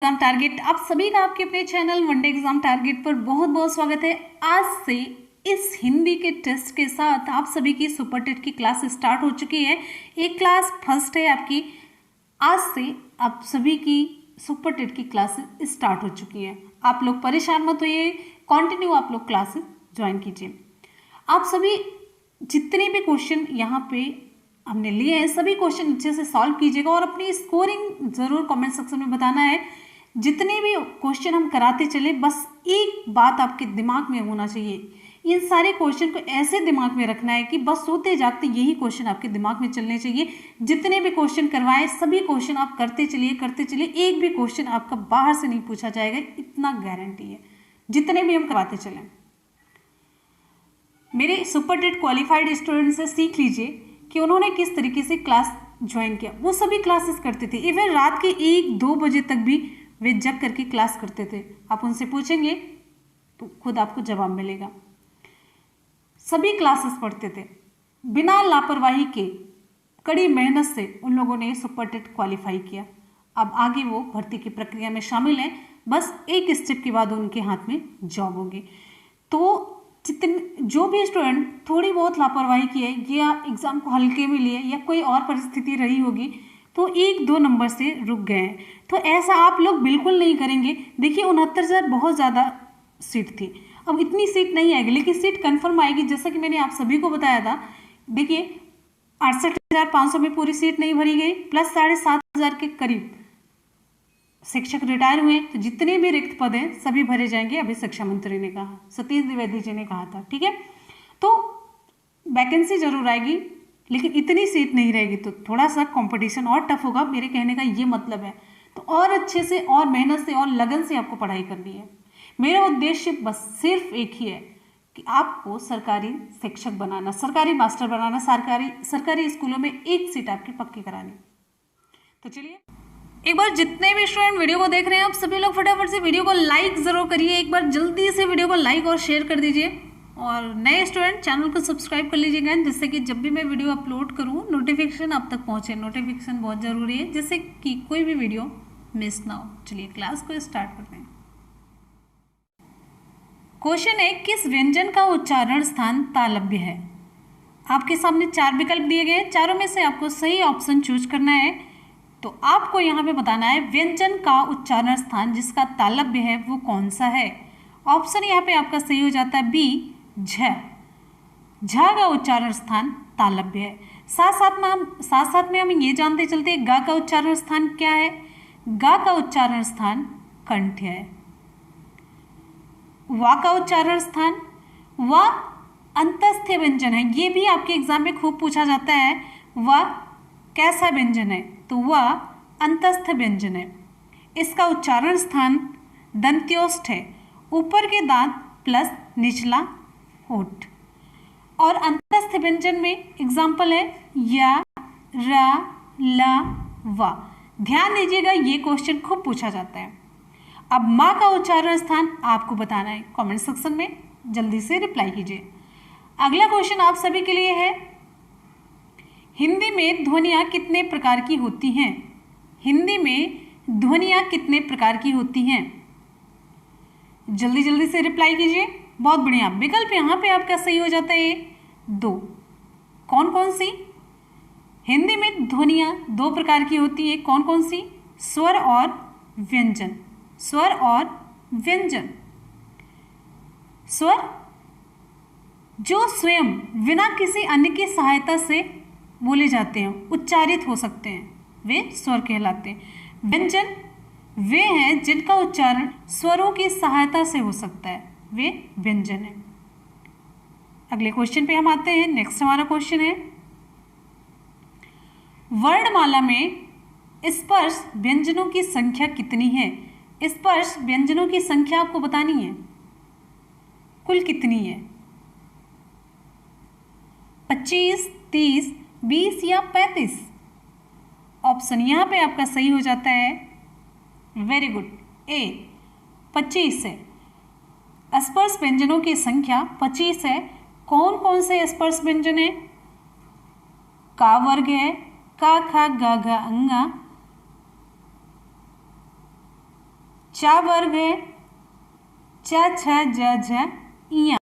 Exam target आप सभी का आपके अपने चैनल वनडे एग्जाम टारगेट पर बहुत बहुत स्वागत है। आज से इस हिंदी के टेस्ट के साथ आप सभी की सुपर टेट की क्लास स्टार्ट हो चुकी है। एक क्लास फर्स्ट है आपकी। आज से आप सभी की सुपर टेट की क्लासेस स्टार्ट हो चुकी है। आप लोग परेशान मत होइए, कंटिन्यू आप लोग क्लासेस ज्वाइन कीजिए। आप सभी जितने भी क्वेश्चन यहाँ पे हमने लिए हैं सभी क्वेश्चन अच्छे से सॉल्व कीजिएगा और अपनी स्कोरिंग जरूर कमेंट सेक्शन में बताना है। जितने भी क्वेश्चन हम कराते चले बस एक बात आपके दिमाग में होना चाहिए, इन सारे क्वेश्चन को ऐसे दिमाग में रखना है कि बस सोते जागते यही क्वेश्चन आपके दिमाग में चलने चाहिए। जितने भी क्वेश्चन करवाए सभी क्वेश्चन आप करते चलिए, एक भी क्वेश्चन आपका बाहर से नहीं पूछा जाएगा, इतना गारंटी है। जितने भी हम करवाते चलें, मेरे सुपर टेट क्वालिफाइड स्टूडेंट से सीख लीजिए कि उन्होंने किस तरीके से क्लास ज्वाइन किया। वो सभी क्लासेस करते थे, इवन रात के 1-2 बजे तक भी वे जग करके क्लास करते थे। आप उनसे पूछेंगे तो खुद आपको जवाब मिलेगा। सभी क्लासेस पढ़ते थे बिना लापरवाही के, कड़ी मेहनत से उन लोगों ने सुपर टेट क्वालिफाई किया। अब आगे वो भर्ती की प्रक्रिया में शामिल हैं, बस एक स्टेप के बाद उनके हाथ में जॉब होगी। तो जो भी स्टूडेंट थोड़ी बहुत लापरवाही की है या एग्जाम को हल्के में लिए या कोई और परिस्थिति रही होगी तो 1-2 नंबर से रुक गए हैं, तो ऐसा आप लोग बिल्कुल नहीं करेंगे। देखिए 69,000 बहुत ज़्यादा सीट थी, अब इतनी सीट नहीं आएगी लेकिन सीट कंफर्म आएगी। जैसा कि मैंने आप सभी को बताया था, देखिए 68,500 में पूरी सीट नहीं भरी गई, प्लस 7,500 के करीब शिक्षक रिटायर हुए, तो जितने भी रिक्त पद हैं सभी भरे जाएंगे। अभी शिक्षा मंत्री ने कहा, सतीश द्विवेदी जी ने कहा था, ठीक है। तो वैकेंसी जरूर आएगी लेकिन इतनी सीट नहीं रहेगी, तो थोड़ा सा कंपटीशन और टफ होगा, मेरे कहने का ये मतलब है। तो और अच्छे से और मेहनत से और लगन से आपको पढ़ाई करनी है। मेरा उद्देश्य बस सिर्फ एक ही है कि आपको सरकारी शिक्षक बनाना, सरकारी मास्टर बनाना, सरकारी स्कूलों में एक सीट आपकी पक्की करानी। तो चलिए एक बार जितने भी स्टूडेंट वीडियो को देख रहे हैं आप सभी लोग फटाफट से वीडियो को लाइक जरूर करिए। एक बार जल्दी से वीडियो को लाइक और शेयर कर दीजिए और नए स्टूडेंट चैनल को सब्सक्राइब कर लीजिएगा, जिससे कि जब भी मैं वीडियो अपलोड करूं नोटिफिकेशन आप तक पहुंचे। नोटिफिकेशन बहुत ज़रूरी है जिससे कि कोई भी वीडियो मिस ना हो। चलिए क्लास को स्टार्ट करते हैं। क्वेश्चन है, किस व्यंजन का उच्चारण स्थान तालव्य है? आपके सामने 4 विकल्प दिए गए हैं, चारों में से आपको सही ऑप्शन चूज करना है। तो आपको यहाँ पे बताना है व्यंजन का उच्चारण स्थान जिसका तालव्य है वो कौन सा है। ऑप्शन यहाँ पे आपका सही हो जाता है बी, झ। झ का उच्चारण स्थान तालव्य है। साथ साथ में हम ये जानते चलते हैं गा का उच्चारण स्थान क्या है। गा का उच्चारण स्थान कंठ है। वा का उच्चारण स्थान, वा अंतस्थ व्यंजन है, ये भी आपके एग्जाम में खूब पूछा जाता है। वा कैसा व्यंजन है? तो वह अंतस्थ व्यंजन है। इसका उच्चारण स्थान दंत्योष्ठ है, ऊपर के दांत प्लस निचला होठ। और अंतस्थ व्यंजन में एग्जाम्पल है या, रा, ला, वा। ध्यान दीजिएगा ये क्वेश्चन खूब पूछा जाता है। अब माँ का उच्चारण स्थान आपको बताना है, कमेंट सेक्शन में जल्दी से रिप्लाई कीजिए। अगला क्वेश्चन आप सभी के लिए है, हिंदी में ध्वनियाँ कितने प्रकार की होती हैं? हिंदी में ध्वनियाँ कितने प्रकार की होती हैं? जल्दी से रिप्लाई कीजिए। बहुत बढ़िया, विकल्प यहाँ पे आपका सही हो जाता है 2। कौन कौन सी? हिंदी में ध्वनियाँ 2 प्रकार की होती है, कौन कौन सी? स्वर और व्यंजन। स्वर और व्यंजन। स्वर जो स्वयं बिना किसी अन्य की सहायता से बोले जाते हैं, उच्चारित हो सकते हैं, वे स्वर कहलाते हैं। व्यंजन वे हैं जिनका उच्चारण स्वरों की सहायता से हो सकता है, वे व्यंजन है। अगले क्वेश्चन पे हम आते हैं। नेक्स्ट हमारा क्वेश्चन है, वर्णमाला में स्पर्श व्यंजनों की संख्या कितनी है? स्पर्श व्यंजनों की संख्या आपको बतानी है, कुल कितनी है? 25, 30, 20 या 35? ऑप्शन यहाँ पे आपका सही हो जाता है, वेरी गुड, ए, 25 है। स्पर्श व्यंजनों की संख्या 25 है। कौन कौन से स्पर्श व्यंजन है? का वर्ग है, का, खा, गा, घा, अंगा, चा वर्ग है, च छ ज झ इया।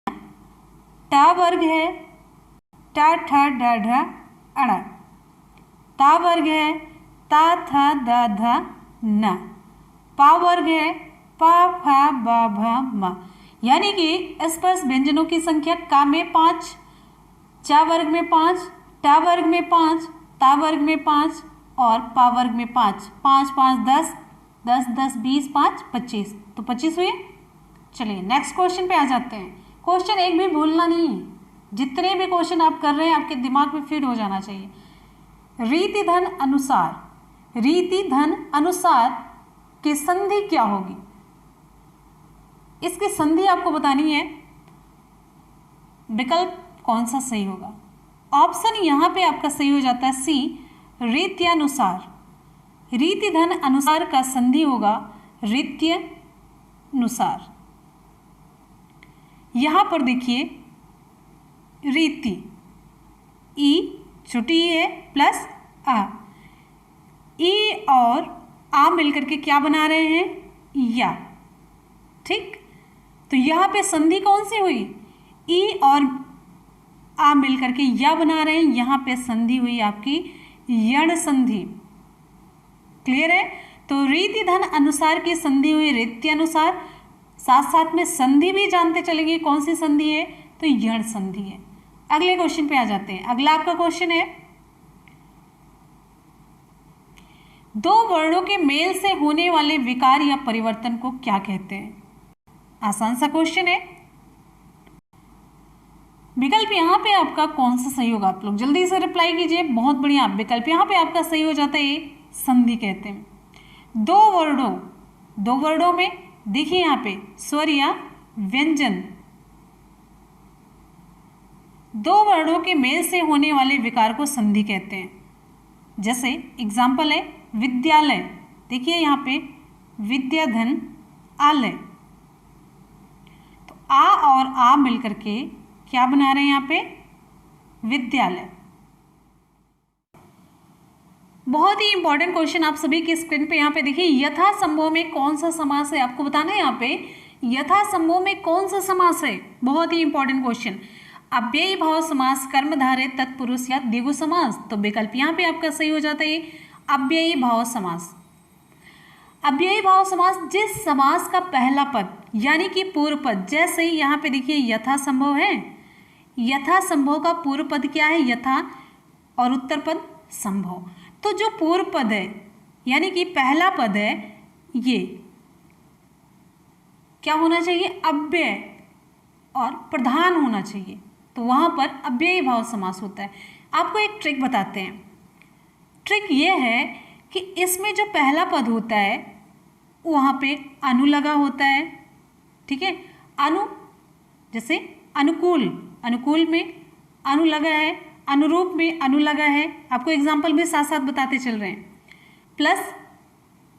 टा वर्ग है, टा ठ ड ढ अड़। ता वर्ग है, ता थ द ध न। पा वर्ग है, पा फा ब भ म। यानी कि स्पर्श व्यंजनों की संख्या का में 5, चा वर्ग में 5, टा वर्ग में 5, ता वर्ग में 5 और पा वर्ग में 5। 5 5 10, 10 10 20, 5 25, तो 25 हुए। चलिए नेक्स्ट क्वेश्चन पे आ जाते हैं। क्वेश्चन एक भी भूलना नहीं है, जितने भी क्वेश्चन आप कर रहे हैं आपके दिमाग में फिट हो जाना चाहिए। रीति धन अनुसार, रीति धन अनुसार की संधि क्या होगी? इसकी संधि आपको बतानी है। विकल्प कौन सा सही होगा? ऑप्शन यहां पे आपका सही हो जाता है सी, रीत्यानुसार। रीति धन अनुसार का संधि होगा रीत्यानुसार। यहां पर देखिए रीति, ई छोटी ई है प्लस आ, ई और आ मिलकर के क्या बना रहे हैं? या। ठीक, तो यहां पे संधि कौन सी हुई? ई और आ मिलकर के या बना रहे हैं, यहां पे संधि हुई आपकी यण संधि। क्लियर है? तो रीति धन अनुसार की संधि हुई रीत्यानुसार, साथ साथ में संधि भी जानते चलेंगे कौन सी संधि है, तो यण संधि है। अगले क्वेश्चन पे आ जाते हैं। अगला आपका क्वेश्चन है, दो वर्णों के मेल से होने वाले विकार या परिवर्तन को क्या कहते हैं? आसान सा क्वेश्चन है। विकल्प यहाँ पे आपका कौन सा सही होगा? आप लोग जल्दी से रिप्लाई कीजिए। बहुत बढ़िया, विकल्प यहाँ पे आपका सही हो जाता है, ये संधि कहते हैं। दो वर्णों में देखिए यहाँ पे स्वर या व्यंजन, दो वर्णों के मेल से होने वाले विकार को संधि कहते हैं। जैसे एग्जाम्पल है विद्यालय, देखिए यहाँ पे विद्या धन आलय, तो आ और आ मिलकर के क्या बना रहे हैं यहाँ पे? विद्यालय। बहुत ही इंपॉर्टेंट क्वेश्चन आप सभी की स्क्रीन पे यहाँ पे देखिए, यथा संभव में कौन सा समास है? आपको बताना है यहाँ पे यथा संभव में कौन सा समास है। बहुत ही इंपॉर्टेंट क्वेश्चन। अव्ययी भाव समास, कर्मधारय, तत्पुरुष या द्विगु समास, तो विकल्प यहाँ पे आपका सही हो जाता है अव्ययी भाव समास। अव्ययी भाव समास जिस समास का पहला पद यानी कि पूर्व पद, जैसे यहाँ पे देखिए यथा संभव है, यथा संभव का पूर्व पद क्या है? यथा, और उत्तर पद संभव। तो जो पूर्व पद है यानी कि पहला पद है, ये क्या होना चाहिए? अव्यय और प्रधान होना चाहिए, तो वहां पर अव्ययी भाव समास होता है। आपको एक ट्रिक बताते हैं। ट्रिक ये है कि इसमें जो पहला पद होता है वहां पे अनु लगा होता है। ठीक है, अनु, जैसे अनुकूल, अनुकूल में अनु लगा है, अनुरूप में अनु लगा है। आपको एग्जाम्पल भी साथ साथ बताते चल रहे हैं। प्लस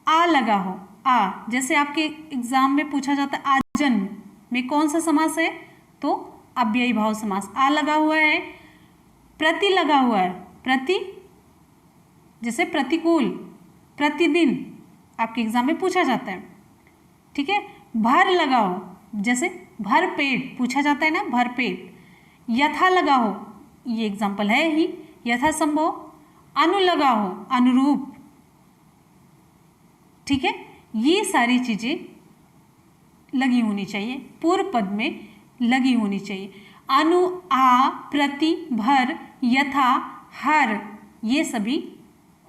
आ लगा हो, आ, जैसे आपके एग्जाम में पूछा जाता है आजन्म में कौन सा समास है? तो अव्ययी भाव समास। आ लगा हुआ है, प्रति लगा हुआ है, प्रति जैसे प्रतिकूल, प्रतिदिन आपके एग्जाम में पूछा जाता है। ठीक है, भर लगा हो, जैसे भर पेट पूछा जाता है ना, भर पेट। यथा लगा हो, ये एग्जाम्पल है ही, यथा संभव। अनु लगा हो, अनुरूप। ठीक है, ये सारी चीजें लगी होनी चाहिए, पूर्व पद में लगी होनी चाहिए। अनु, आ, प्रति, भर, यथा, हर, ये सभी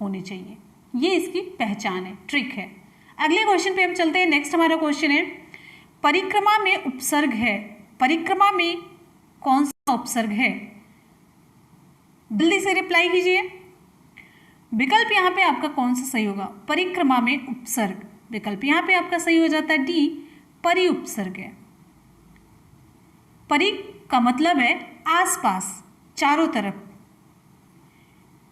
होने चाहिए। ये इसकी पहचान है, ट्रिक है। अगले क्वेश्चन पे हम चलते हैं। नेक्स्ट हमारा क्वेश्चन है, परिक्रमा में उपसर्ग है, परिक्रमा में कौन सा उपसर्ग है? जल्दी से रिप्लाई कीजिए। विकल्प यहाँ पे आपका कौन सा सही होगा? परिक्रमा में उपसर्ग, विकल्प यहाँ पे आपका सही हो जाता है डी, परि उपसर्ग है। परि का मतलब है आसपास, चारों तरफ।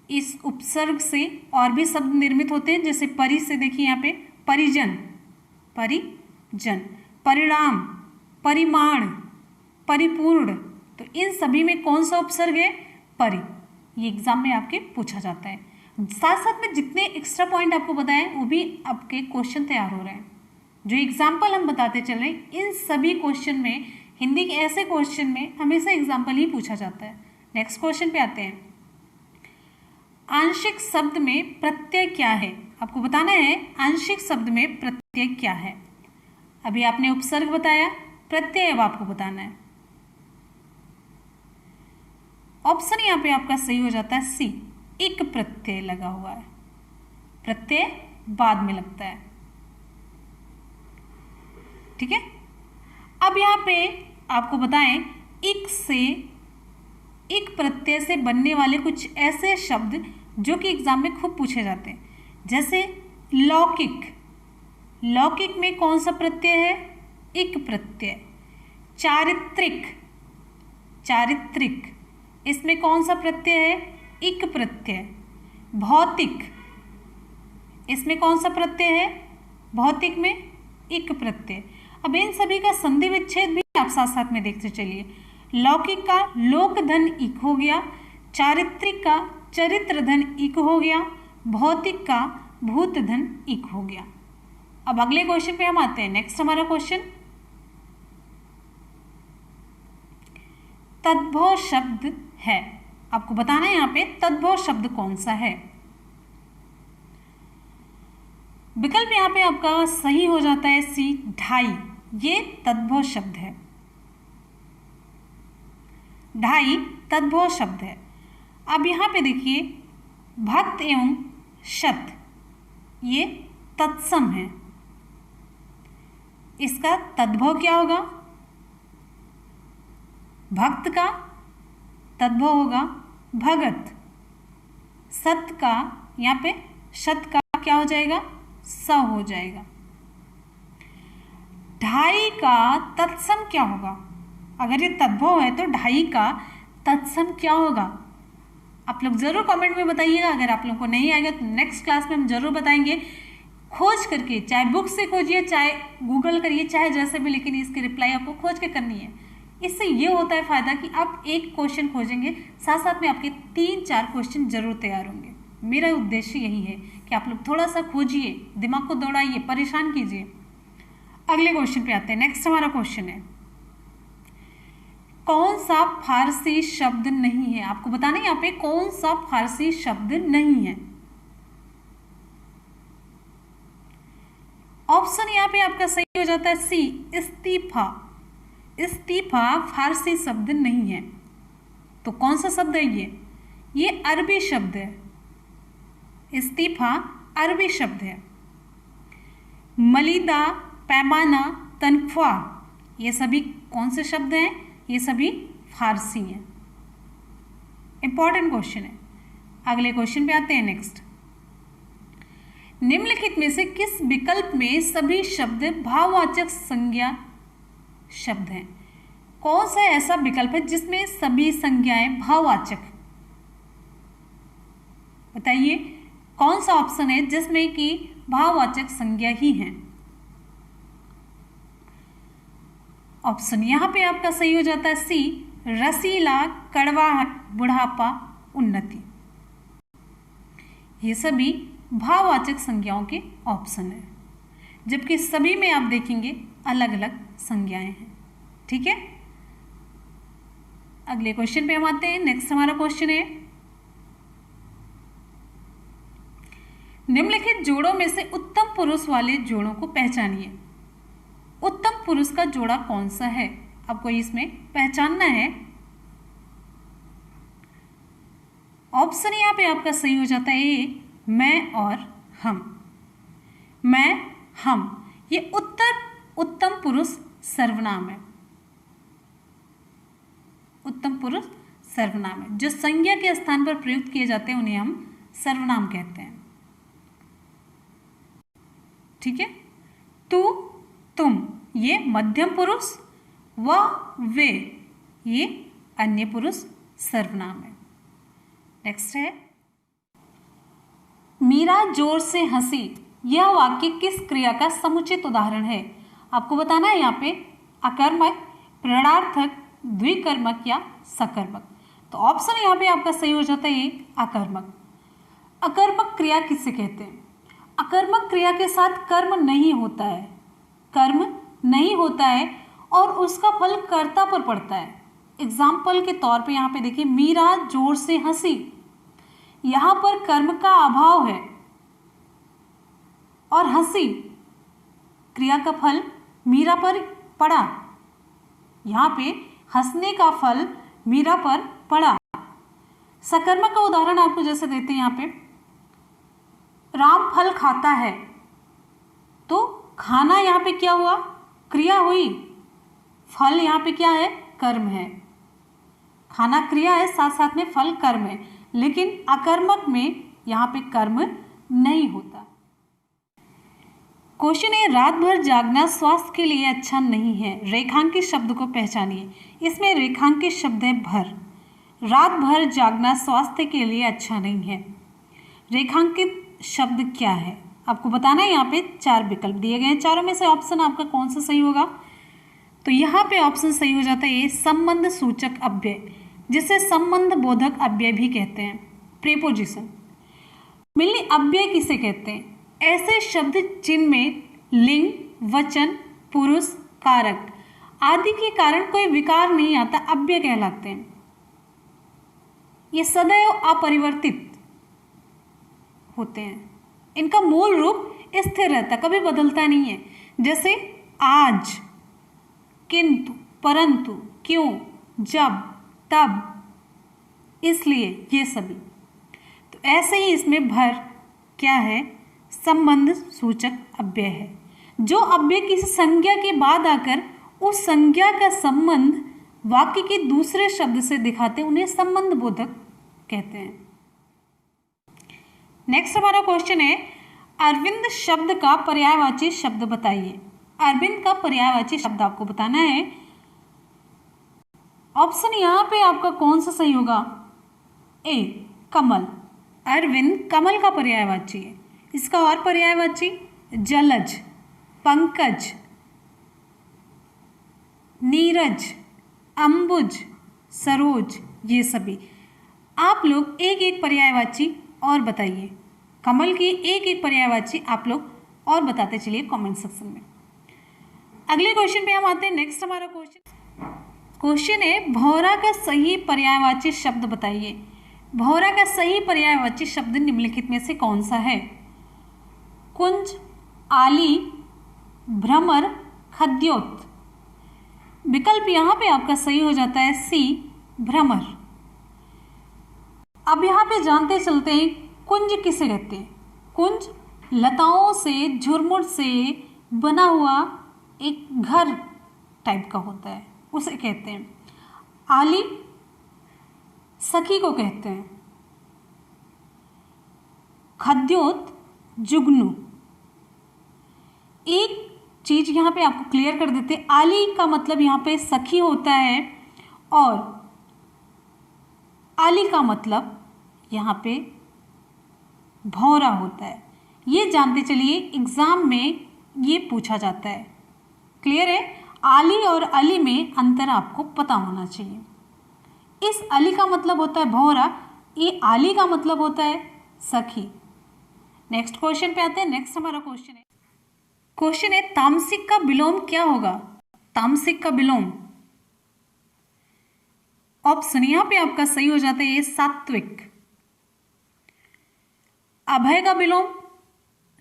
इस उपसर्ग से और भी शब्द निर्मित होते हैं, जैसे परि से देखिए यहाँ पे परिजन, परिजन, परिणाम, परिमाण, परिपूर्ण, तो इन सभी में कौन सा उपसर्ग है? परि। ये एग्जाम में आपके पूछा जाता है। साथ साथ में जितने एक्स्ट्रा पॉइंट आपको बताएं वो भी आपके क्वेश्चन तैयार हो रहे हैं। जो एग्जाम्पल हम बताते चल रहे हैं, इन सभी क्वेश्चन में, हिंदी के ऐसे क्वेश्चन में हमेशा एग्जाम्पल ही पूछा जाता है। नेक्स्ट क्वेश्चन पे आते हैं। आंशिक शब्द में प्रत्यय क्या है? आपको बताना है आंशिक शब्द में प्रत्यय क्या है। अभी आपने उपसर्ग बताया, प्रत्यय अब आपको बताना है। ऑप्शन यहाँ पे आपका सही हो जाता है सी, इक प्रत्यय लगा हुआ है। प्रत्यय बाद में लगता है, ठीक है। अब यहाँ पे आपको बताएं, इक प्रत्यय से बनने वाले कुछ ऐसे शब्द जो कि एग्जाम में खूब पूछे जाते हैं, जैसे लौकिक। लौकिक में कौन सा प्रत्यय है? इक प्रत्यय। चारित्रिक, चारित्रिक इसमें कौन सा प्रत्यय है? इक प्रत्यय। भौतिक, इसमें कौन सा प्रत्यय है? भौतिक में इक प्रत्यय। अब इन सभी का संधि विच्छेद भी आप साथ साथ में देखते चलिए। लौकिक का लोक धन इक हो गया, चारित्रिक का चरित्र धन इक हो गया, भौतिक का भूत धन इक हो गया। अब अगले क्वेश्चन पे हम आते हैं। नेक्स्ट हमारा क्वेश्चन, तद्भव शब्द है। आपको बताना है यहाँ पे तद्भव शब्द कौन सा है। विकल्प यहाँ पे आपका सही हो जाता है सी, ढाई। ये तद्भव शब्द है, ढाई तद्भव शब्द है। अब यहाँ पे देखिए, भक्त एवं शत ये तत्सम है। इसका तद्भव क्या होगा? भक्त का तद्भव होगा भगत। सत का यहाँ पे शत का क्या हो जाएगा? स हो जाएगा। ढाई का तत्सम क्या होगा? अगर ये तद्भव है तो ढाई का तत्सम क्या होगा? आप लोग जरूर कमेंट में बताइएगा। अगर आप लोग को नहीं आएगा तो नेक्स्ट क्लास में हम जरूर बताएंगे। खोज करके, चाहे बुक से खोजिए, चाहे गूगल करिए, चाहे जैसे भी, लेकिन इसकी रिप्लाई आपको खोज के करनी है। इससे ये होता है फायदा कि आप एक क्वेश्चन खोजेंगे, साथ साथ में आपके 3-4 क्वेश्चन जरूर तैयार होंगे। मेरा उद्देश्य यही है कि आप लोग थोड़ा सा खोजिए, दिमाग को दौड़ाइए, परेशान कीजिए। अगले क्वेश्चन पे आते हैं। नेक्स्ट हमारा क्वेश्चन है, कौन सा फारसी शब्द नहीं है? आपको बताना है यहाँ पे कौन सा फारसी शब्द नहीं है। ऑप्शन यहाँ पे आपका सही हो जाता है सी, इस्तीफा। इस्तीफा फारसी शब्द नहीं है। तो कौन सा शब्द है ये अरबी शब्द है। इस्तीफा अरबी शब्द है। मलिदा, पैमाना, तनख्वाह ये सभी कौन से शब्द हैं? ये सभी फारसी हैं। इंपॉर्टेंट क्वेश्चन है। अगले क्वेश्चन पे आते हैं। नेक्स्ट, निम्नलिखित में से किस विकल्प में सभी शब्द भाववाचक संज्ञा शब्द हैं? कौन सा ऐसा विकल्प है जिसमें सभी संज्ञाएं भाववाचक? बताइए कौन सा ऑप्शन है जिसमें कि भाववाचक संज्ञा ही हैं? ऑप्शन यहाँ पे आपका सही हो जाता है सी, रसीला, कड़वाहट, बुढ़ापा, उन्नति। ये सभी भाववाचक संज्ञाओं के ऑप्शन है, जबकि सभी में आप देखेंगे अलग अलग संज्ञाएं हैं। ठीक है, अगले क्वेश्चन पे हम आते हैं। नेक्स्ट हमारा क्वेश्चन है, निम्नलिखित जोड़ों में से उत्तम पुरुष वाले जोड़ों को पहचानिए। उत्तम पुरुष का जोड़ा कौन सा है? आपको इसमें पहचानना है। ऑप्शन यहाँ पे आपका सही हो जाता है ए, मैं और हम। मैं, हम, ये उत्तम पुरुष सर्वनाम है। उत्तम पुरुष सर्वनाम है। जो संज्ञा के स्थान पर प्रयुक्त किए जाते हैं उन्हें हम सर्वनाम कहते हैं। ठीक है, तू, तुम ये मध्यम पुरुष, वह, वे ये अन्य पुरुष सर्वनाम है। नेक्स्ट है, मीरा जोर से हंसी। यह वाक्य किस क्रिया का समुचित उदाहरण है? आपको बताना है यहाँ पे अकर्मक, प्रणयार्थक, द्विकर्मक या सकर्मक। तो ऑप्शन यहाँ पे आपका सही हो जाता है ये अकर्मक। अकर्मक क्रिया किससे कहते हैं? अकर्मक क्रिया के साथ कर्म नहीं होता है। नहीं होता है और उसका फल कर्ता पर पड़ता है। एग्जाम्पल के तौर पे यहाँ पे देखिए, मीरा जोर से हंसी। यहाँ पर कर्म का अभाव है और हंसी क्रिया का फल मीरा पर पड़ा। यहाँ पे हंसने का फल मीरा पर पड़ा। सकर्मक का उदाहरण आपको जैसे देते हैं, यहाँ पे राम फल खाता है, तो खाना यहाँ पे क्या हुआ, क्रिया हुई, फल यहाँ पे क्या है, कर्म है। खाना क्रिया है, साथ साथ में फल कर्म है, लेकिन अकर्मक में यहाँ पे कर्म नहीं होता। क्वेश्चन है, रात भर जागना स्वास्थ्य के लिए अच्छा नहीं है, रेखांकित शब्द को पहचानिए। इसमें रेखांकित शब्द है भर। रात भर जागना स्वास्थ्य के लिए अच्छा नहीं है, रेखांकित शब्द क्या है आपको बताना है। यहाँ पे 4 विकल्प दिए गए हैं, चारों में से ऑप्शन आपका कौन सा सही होगा। तो यहाँ पे ऑप्शन सही हो जाता है ये संबंध सूचक अव्यय, जिसे संबंध बोधक अव्यय भी कहते हैं, प्रेपोजिशन। मिलनी अव्यय किसे कहते हैं, ऐसे शब्द जिनमें लिंग, वचन, पुरुष, कारक आदि के कारण कोई विकार नहीं आता, अव्यय कहलाते हैं। ये सदैव अपरिवर्तित होते हैं, इनका मूल रूप स्थिर रहता, कभी बदलता नहीं है। जैसे आज, किंतु, परंतु, क्यों, जब, तब, इसलिए, ये सभी। तो ऐसे ही इसमें भर क्या है, संबंध सूचक अव्यय है। जो अव्यय किसी संज्ञा के बाद आकर उस संज्ञा का संबंध वाक्य के दूसरे शब्द से दिखाते हैं, उन्हें संबंध बोधक कहते हैं। नेक्स्ट हमारा क्वेश्चन है, अरविंद शब्द का पर्यायवाची शब्द बताइए। अरविंद का पर्यायवाची शब्द आपको बताना है। ऑप्शन यहाँ पे आपका कौन सा सही होगा, ए कमल। अरविंद कमल का पर्यायवाची है। इसका और पर्यायवाची जलज, पंकज, नीरज, अंबुज, सरोज, ये सभी। आप लोग एक एक पर्यायवाची और बताइए, कमल की एक एक पर्यायवाची आप लोग और बताते चलिए कमेंट सेक्शन में। अगले क्वेश्चन पे हम आते हैं। नेक्स्ट हमारा क्वेश्चन है, भौरा का सही पर्यायवाची शब्द बताइए। भौरा का सही पर्यायवाची शब्द निम्नलिखित में से कौन सा है। कुंज, आली, भ्रमर, खद्योत। विकल्प यहाँ पे आपका सही हो जाता है सी भ्रमर। अब यहाँ पे जानते चलते हैं कुंज किसे कहते हैं। कुंज लताओं से, झुरमुट से बना हुआ एक घर टाइप का होता है, उसे कहते हैं। आली सखी को कहते हैं। खद्योत जुगनू। एक चीज यहाँ पे आपको क्लियर कर देते हैं, आली का मतलब यहाँ पे सखी होता है और आली का मतलब यहाँ पे भौरा होता है। ये जानते चलिए, एग्जाम में ये पूछा जाता है। क्लियर है, आली और अली में अंतर आपको पता होना चाहिए। इस अली का मतलब होता है भौरा, ये आली का मतलब होता है सखी। नेक्स्ट क्वेश्चन पे आते हैं। नेक्स्ट हमारा क्वेश्चन है तामसिक का विलोम क्या होगा। तामसिक का विलोम, ऑप्शन यहाँ पे आपका सही हो जाता है ये सात्विक। अभय का विलोम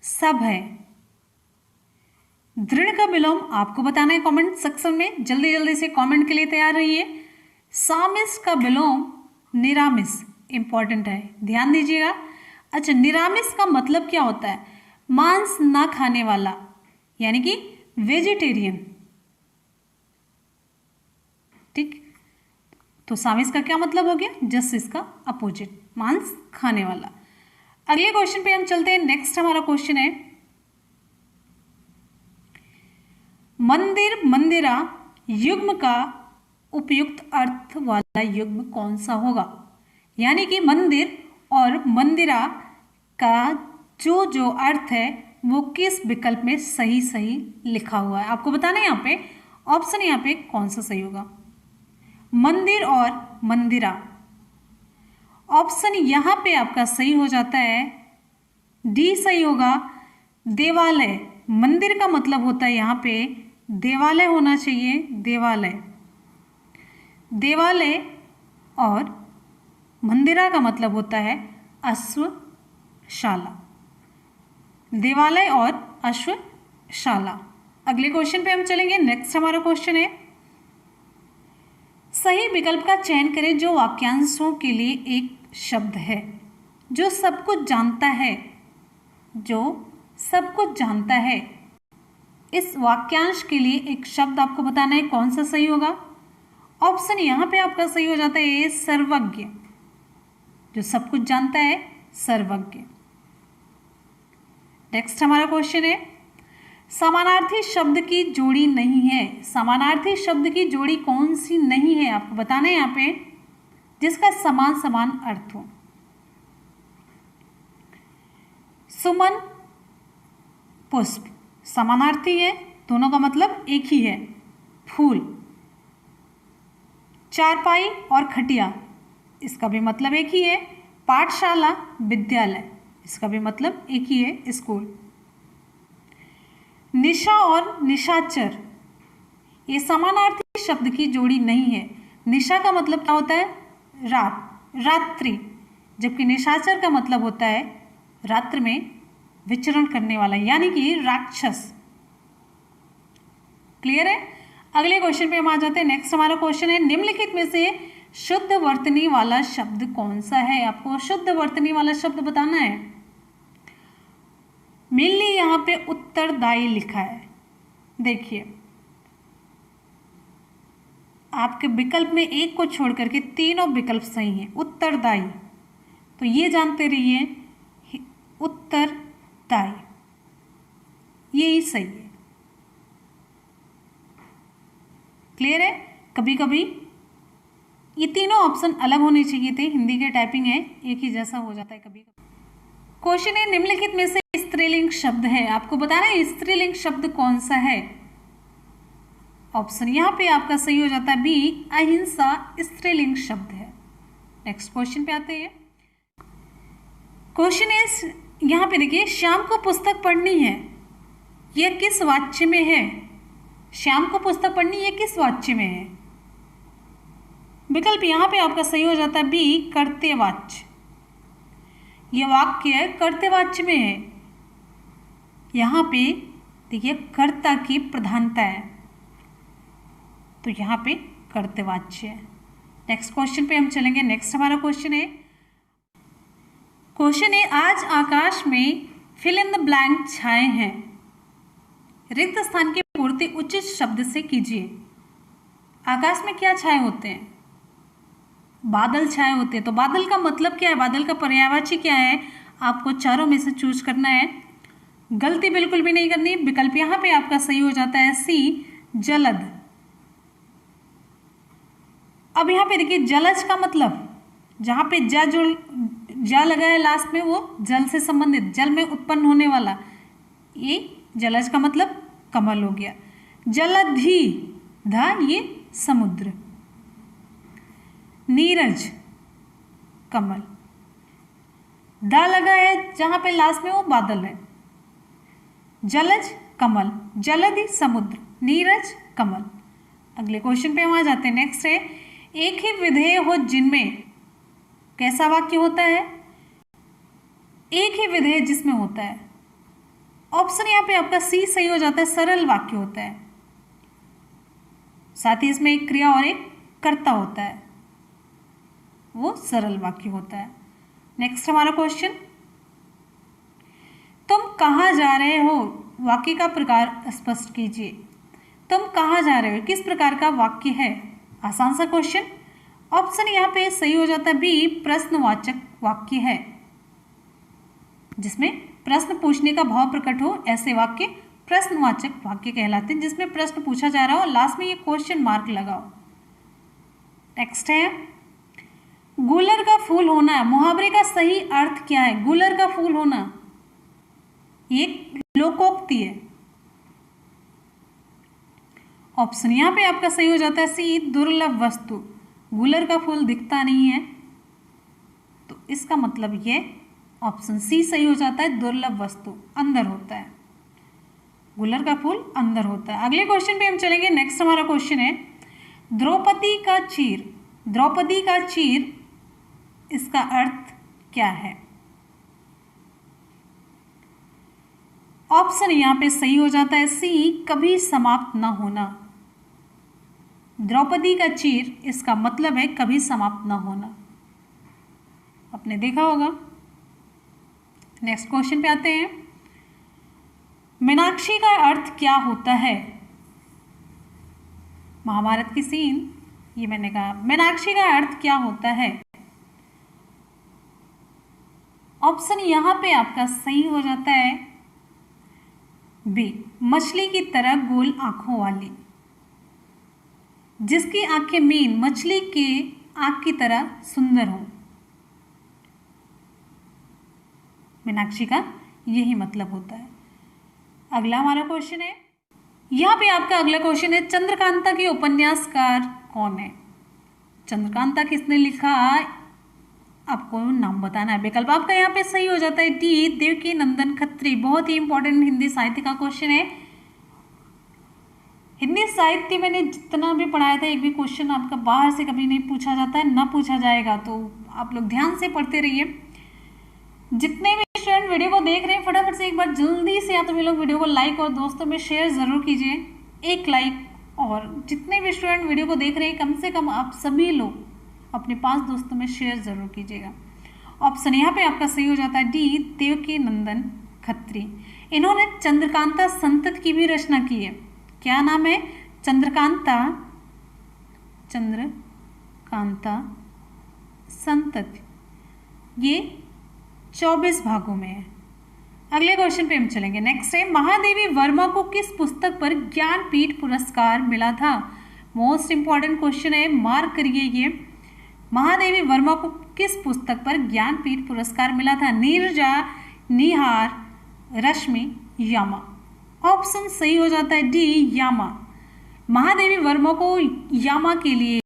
सब है। दृढ़ का विलोम आपको बताना है कमेंट सेक्शन में, जल्दी जल्दी से कमेंट के लिए तैयार रहिए। सामिस का विलोम निरामिस, इंपॉर्टेंट है, ध्यान दीजिएगा। अच्छा, निरामिस का मतलब क्या होता है, मांस ना खाने वाला, यानी कि वेजिटेरियन। ठीक, तो सामिस का क्या मतलब हो गया, जस्ट इसका अपोजिट, मांस खाने वाला। अगले क्वेश्चन पे हम चलते हैं। नेक्स्ट हमारा क्वेश्चन है, मंदिर, मंदिरा युग्म का उपयुक्त अर्थ वाला युग्म कौन सा होगा। यानी कि मंदिर और मंदिरा का जो जो अर्थ है वो किस विकल्प में सही सही लिखा हुआ है, आपको बताना है। यहाँ पे ऑप्शन यहाँ पे कौन सा सही होगा, मंदिर और मंदिरा। ऑप्शन यहाँ पे आपका सही हो जाता है डी सही होगा, देवालय। मंदिर का मतलब होता है यहाँ पे देवालय होना चाहिए, देवालय। देवालय और मंदिरा का मतलब होता है अश्वशाला। देवालय और अश्वशाला। अगले क्वेश्चन पे हम चलेंगे। नेक्स्ट हमारा क्वेश्चन है, सही विकल्प का चयन करें जो वाक्यांशों के लिए एक शब्द है। जो सब कुछ जानता है, जो सब कुछ जानता है, इस वाक्यांश के लिए एक शब्द आपको बताना है, कौन सा सही होगा। ऑप्शन यहाँ पे आपका सही हो जाता है ए, सर्वज्ञ। जो सब कुछ जानता है, सर्वज्ञ। नेक्स्ट हमारा क्वेश्चन है, समानार्थी शब्द की जोड़ी नहीं है। समानार्थी शब्द की जोड़ी कौन सी नहीं है, आपको बताना है यहाँ पे, जिसका समान समान अर्थ हो। सुमन, पुष्प समानार्थी है, दोनों का मतलब एक ही है। फूल, चारपाई और खटिया, इसका भी मतलब एक ही है। पाठशाला, विद्यालय, इसका भी मतलब एक ही है, स्कूल। निशा और निशाचर, ये समानार्थी शब्द की जोड़ी नहीं है। निशा का मतलब क्या होता है, रात, रात्रि, जबकि निशाचर का मतलब होता है रात्रि में विचरण करने वाला, यानी कि राक्षस। क्लियर है। अगले क्वेश्चन पे हम आ जाते हैं। नेक्स्ट हमारा क्वेश्चन है, निम्नलिखित में से शुद्ध वर्तनी वाला शब्द कौन सा है। आपको शुद्ध वर्तनी वाला शब्द बताना है। मेनली यहाँ पे उत्तरदायी लिखा है। देखिए, आपके विकल्प में एक को छोड़ करके तीनों विकल्प सही हैं। उत्तरदायी, तो ये जानते रहिए, उत्तरदायी यही सही है। क्लियर है। कभी कभी ये तीनों ऑप्शन अलग होने चाहिए थे, हिंदी के टाइपिंग है एक ही जैसा हो जाता है कभी कभी। क्वेश्चन है, निम्नलिखित में से स्त्रीलिंग शब्द है। आपको बताना है स्त्रीलिंग शब्द कौन सा है। ऑप्शन यहाँ पे आपका सही हो जाता है बी, अहिंसा स्त्रीलिंग शब्द है। नेक्स्ट क्वेश्चन पे आते हैं। क्वेश्चन है, यहाँ पे देखिए, श्याम को पुस्तक पढ़नी है, यह किस वाच्य में है। श्याम को पुस्तक पढ़नी है किस वाच्य में है। विकल्प यहाँ पे आपका सही हो जाता है बी, कर्तव्यवाच्य। यह वाक्य कर्तव्यवाच्य में है। यहाँ पे देखिए कर्ता की प्रधानता है, तो यहाँ पे कर्तव्यवाच्य है। नेक्स्ट क्वेश्चन पे हम चलेंगे। नेक्स्ट हमारा क्वेश्चन है, आज आकाश में फिल इन द ब्लैंक छाए हैं। रिक्त स्थान की पूर्ति उचित शब्द से कीजिए। आकाश में क्या छाए होते हैं, बादल छाए होते हैं। तो बादल का मतलब क्या है, बादल का पर्यायवाची क्या है, आपको चारों में से चूज करना है। गलती बिल्कुल भी नहीं करनी। विकल्प यहाँ पे आपका सही हो जाता है सी, जलद। अब यहाँ पे देखिए, जलज का मतलब, जहाँ पे जा लगा है लास्ट में, वो जल से संबंधित, जल में उत्पन्न होने वाला, ये जलज का मतलब कमल हो गया। जलधि, धा ये समुद्र। नीरज, कमल। दा लगा है जहां पे लास्ट में, वो बादल है। जलज, कमल। जलधि, समुद्र। नीरज, कमल। अगले क्वेश्चन पे हम आ जाते हैं। नेक्स्ट है, एक ही विधेय हो जिनमें, कैसा वाक्य होता है, एक ही विधेय जिसमें होता है। ऑप्शन यहाँ पे आपका सी सही हो जाता है, सरल वाक्य होता है। साथ ही इसमें एक क्रिया और एक कर्ता होता है, वो सरल वाक्य होता है। नेक्स्ट हमारा क्वेश्चन, तुम कहाँ जा रहे हो, वाक्य का प्रकार स्पष्ट कीजिए। तुम कहाँ जा रहे हो किस प्रकार का वाक्य है। आसान सा क्वेश्चन। ऑप्शन यहाँ पे सही हो जाता है बी, प्रश्नवाचक वाक्य है। जिसमें प्रश्न पूछने का भाव प्रकट हो, ऐसे वाक्य प्रश्नवाचक वाक्य कहलाते हैं, जिसमें प्रश्न पूछा जा रहा हो, लास्ट में ये क्वेश्चन मार्क लगाओ। नेक्स्ट है, गुलर का फूल होना, मुहावरे का सही अर्थ क्या है। गुलर का फूल होना ये लोकोक्ति है। ऑप्शन यहाँ पे आपका सही हो जाता है सी, दुर्लभ वस्तु। गुलर का फूल दिखता नहीं है, तो इसका मतलब ये ऑप्शन सी सही हो जाता है, दुर्लभ वस्तु अंदर होता है। गुलर का फूल अंदर होता है। अगले क्वेश्चन पे हम चलेंगे। नेक्स्ट हमारा क्वेश्चन है द्रौपदी का चीर। द्रौपदी का चीर इसका अर्थ क्या है? ऑप्शन यहाँ पे सही हो जाता है सी, कभी समाप्त न होना। द्रौपदी का चीर इसका मतलब है कभी समाप्त न होना, आपने देखा होगा। नेक्स्ट क्वेश्चन पे आते हैं। मीनाक्षी का अर्थ क्या होता है? महाभारत की सीन ये मैंने कहा। मीनाक्षी का अर्थ क्या होता है? ऑप्शन यहां पे आपका सही हो जाता है बी, मछली की तरह गोल आंखों वाली, जिसकी आंखें मीन मछली के आंख की तरह सुंदर हो। मीनाक्षी का यही मतलब होता है। अगला हमारा क्वेश्चन है, यहाँ पे आपका अगला क्वेश्चन है चंद्रकांता के उपन्यासकार कौन है? चंद्रकांता किसने लिखा? आपको नाम बताना है। विकल्प आपका यहाँ पे सही हो जाता है डी, देवकी नंदन खत्री। बहुत ही इंपॉर्टेंट हिंदी साहित्य का क्वेश्चन है। हिंदी साहित्य मैंने जितना भी पढ़ाया था, एक भी क्वेश्चन आपका बाहर से कभी नहीं पूछा जाता है, ना पूछा जाएगा, तो आप लोग ध्यान से पढ़ते रहिए। जितने भी स्टूडेंट वीडियो को देख रहे हैं फटाफट से एक बार जल्दी से या तो लोग वीडियो को लाइक और दोस्तों में शेयर जरूर कीजिए, एक लाइक। और जितने भी स्टूडेंट वीडियो को देख रहे हैं कम से कम आप सभी लोग अपने 5 दोस्तों में शेयर जरूर कीजिएगा। ऑप्शन यहाँ पे आपका सही हो जाता है डी, देवकी नंदन खत्री। इन्होंने चंद्रकांता संतत की भी रचना की है। क्या नाम है? चंद्रकांता, चंद्रकांता संतत। ये 24 भागों में है। अगले क्वेश्चन पे हम चलेंगे। नेक्स्ट है महादेवी वर्मा को किस पुस्तक पर ज्ञानपीठ पुरस्कार मिला था? मोस्ट इंपॉर्टेंट क्वेश्चन है, मार्क करिए ये। महादेवी वर्मा को किस पुस्तक पर ज्ञानपीठ पुरस्कार मिला था? नीरजा, निहार, रश्मि, यामा। ऑप्शन सही हो जाता है डी, यामा। महादेवी वर्मा को यामा के लिए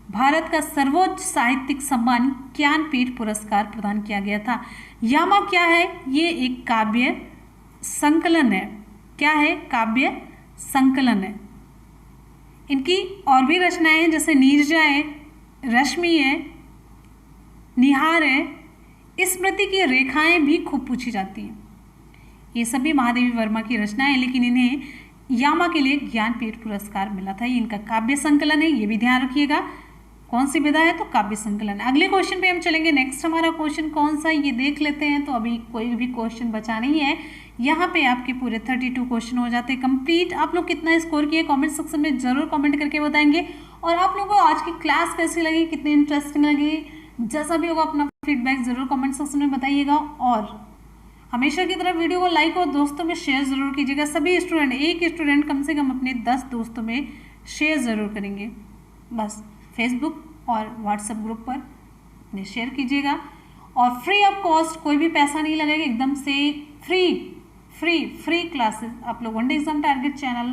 भारत का सर्वोच्च साहित्यिक सम्मान ज्ञानपीठ पुरस्कार प्रदान किया गया था। यामा क्या है? ये एक काव्य संकलन है। क्या है? काव्य संकलन है। इनकी और भी रचनाएं हैं, जैसे नीरजा है, रश्मि है, निहार है, स्मृति की रेखाएं भी खूब पूछी जाती हैं। ये सभी महादेवी वर्मा की रचनाएं, लेकिन इन्हें यामा के लिए ज्ञानपीठ पुरस्कार मिला था। ये इनका काव्य संकलन है, ये भी ध्यान रखिएगा। कौन सी विधा है? तो काव्य संकलन। अगले क्वेश्चन पे हम चलेंगे। नेक्स्ट हमारा क्वेश्चन कौन सा है ये देख लेते हैं। तो अभी कोई भी क्वेश्चन बचा नहीं है। यहाँ पे आपके पूरे 32 क्वेश्चन हो जाते हैं कंप्लीट। आप लोग कितना स्कोर किए कमेंट सेक्शन में जरूर कमेंट करके बताएंगे। और आप लोगों को आज की क्लास कैसी लगी, कितनी इंटरेस्टिंग लगी, जैसा भी होगा अपना फीडबैक जरूर कमेंट सेक्शन में बताइएगा। और हमेशा की तरह वीडियो को लाइक और दोस्तों में शेयर जरूर कीजिएगा। सभी स्टूडेंट, एक स्टूडेंट कम से कम अपने 10 दोस्तों में शेयर ज़रूर करेंगे। बस फेसबुक और व्हाट्सएप ग्रुप पर अपने शेयर कीजिएगा। और फ्री ऑफ कॉस्ट, कोई भी पैसा नहीं लगेगा, एकदम से फ्री क्लासेस आप लोग वनडे एग्जाम टारगेट चैनल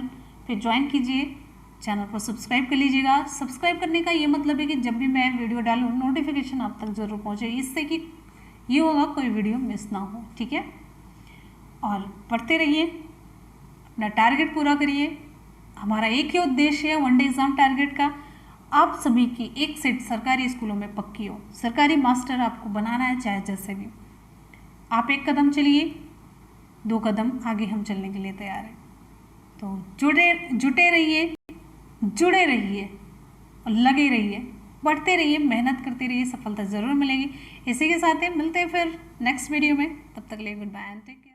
पे ज्वाइन कीजिए। चैनल को सब्सक्राइब कर लीजिएगा। सब्सक्राइब करने का ये मतलब है कि जब भी मैं वीडियो डालूँ नोटिफिकेशन आप तक जरूर पहुँचे, इससे कि ये होगा कोई वीडियो मिस ना हो। ठीक है, और पढ़ते रहिए, अपना टारगेट पूरा करिए। हमारा एक ही उद्देश्य है वनडे एग्जाम टारगेट का, आप सभी की एक सीट सरकारी स्कूलों में पक्की हो। सरकारी मास्टर आपको बनाना है, चाहे जैसे भी। आप एक कदम चलिए, 2 कदम आगे हम चलने के लिए तैयार हैं। तो जुटे रहिए, जुड़े रहिए और लगे रहिए, बढ़ते रहिए, मेहनत करते रहिए, सफलता ज़रूर मिलेगी। इसी के साथ मिलते हैं फिर नेक्स्ट वीडियो में। तब तक के लिए goodbye and take care.